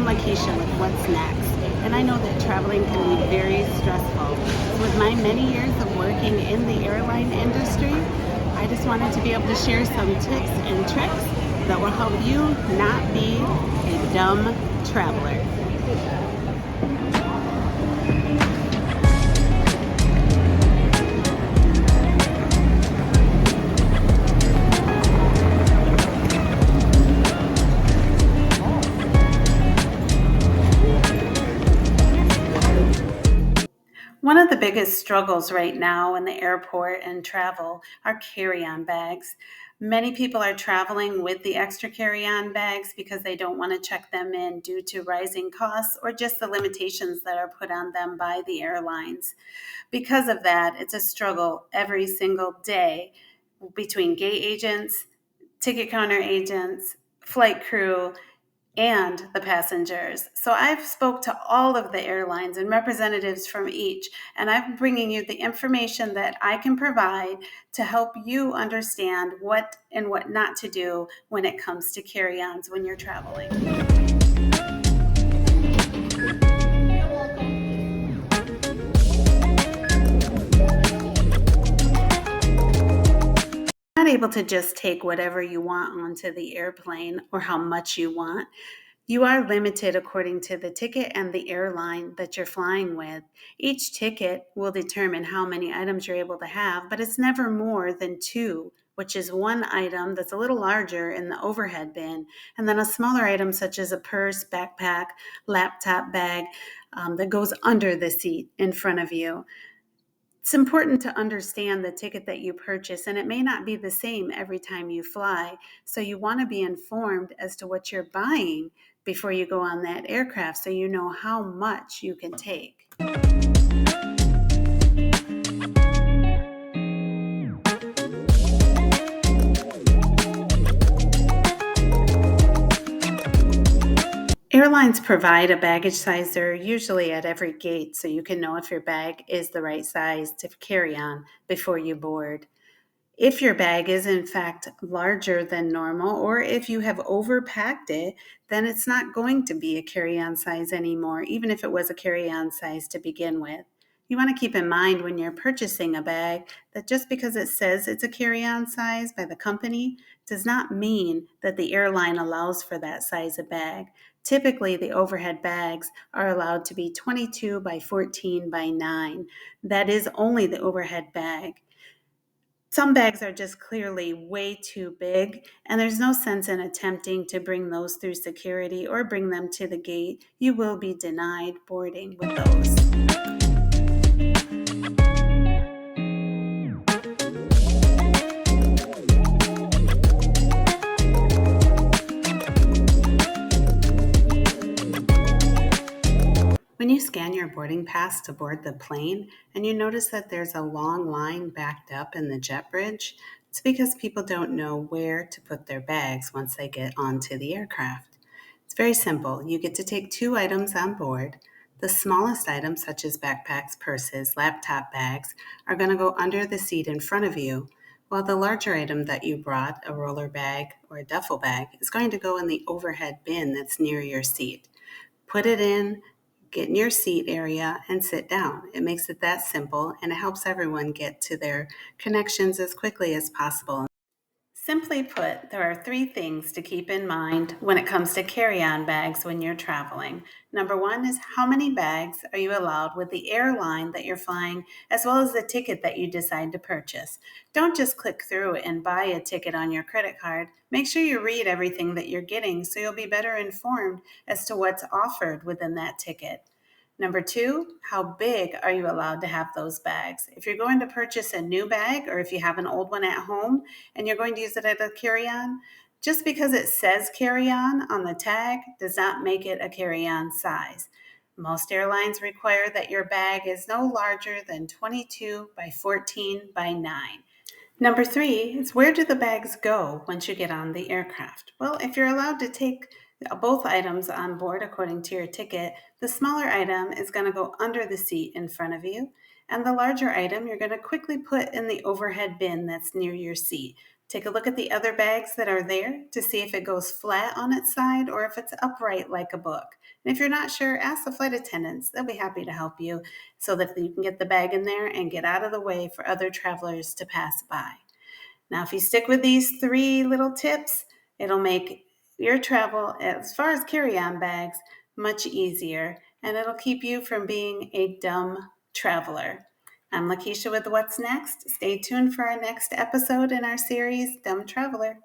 Lakeisha with What's Next. And I know that traveling can be very stressful. With my many years of working in the airline industry, I just wanted to be able to share some tips and tricks that will help you not be a dumb traveler. One of the biggest struggles right now in the airport and travel are carry-on bags. Many people are traveling with the extra carry-on bags because they don't want to check them in due to rising costs or just the limitations that are put on them by the airlines. Because of that, it's a struggle every single day between gate agents, ticket counter agents, flight crew, and the passengers. So I've spoke to all of the airlines and representatives from each, and I'm bringing you the information that I can provide to help you understand what and what not to do when it comes to carry-ons when you're traveling. Not able to just take whatever you want onto the airplane or how much you want. You are limited according to the ticket and the airline that you're flying with. Each ticket will determine how many items you're able to have, but it's never more than two, which is one item that's a little larger in the overhead bin, and then a smaller item such as a purse, backpack, laptop bag that goes under the seat in front of you. It's important to understand the ticket that you purchase, and it may not be the same every time you fly. So you want to be informed as to what you're buying before you go on that aircraft so you know how much you can take. Airlines provide a baggage sizer usually at every gate so you can know if your bag is the right size to carry on before you board. If your bag is in fact larger than normal, or if you have overpacked it, then it's not going to be a carry-on size anymore, even if it was a carry-on size to begin with. You want to keep in mind when you're purchasing a bag that just because it says it's a carry-on size by the company does not mean that the airline allows for that size of bag. Typically, the overhead bags are allowed to be 22 by 14 by 9. That is only the overhead bag. Some bags are just clearly way too big, and there's no sense in attempting to bring those through security or bring them to the gate. You will be denied boarding with those. When you scan your boarding pass to board the plane and you notice that there's a long line backed up in the jet bridge, it's because people don't know where to put their bags once they get onto the aircraft. It's very simple. You get to take two items on board. The smallest items, such as backpacks, purses, laptop bags, are going to go under the seat in front of you, while the larger item that you brought, a roller bag or a duffel bag, is going to go in the overhead bin that's near your seat. Put it in, get in your seat area, and sit down. It makes it that simple, and it helps everyone get to their connections as quickly as possible. Simply put, there are three things to keep in mind when it comes to carry-on bags when you're traveling. Number one is how many bags are you allowed with the airline that you're flying, as well as the ticket that you decide to purchase. Don't just click through and buy a ticket on your credit card. Make sure you read everything that you're getting so you'll be better informed as to what's offered within that ticket. Number two, how big are you allowed to have those bags? If you're going to purchase a new bag, or if you have an old one at home and you're going to use it as a carry-on, just because it says carry-on on the tag does not make it a carry-on size. Most airlines require that your bag is no larger than 22 by 14 by 9. Number three is, where do the bags go once you get on the aircraft? Well, if you're allowed to take both items on board according to your ticket, the smaller item is going to go under the seat in front of you, and the larger item you're going to quickly put in the overhead bin that's near your seat. Take a look at the other bags that are there to see if it goes flat on its side or if it's upright like a book. And if you're not sure, ask the flight attendants. They'll be happy to help you so that you can get the bag in there and get out of the way for other travelers to pass by. Now, if you stick with these 3 little tips, it'll make your travel, as far as carry-on bags, much easier, and it'll keep you from being a dumb traveler. I'm Lakeisha with What's Next. Stay tuned for our next episode in our series, Dumb Traveler.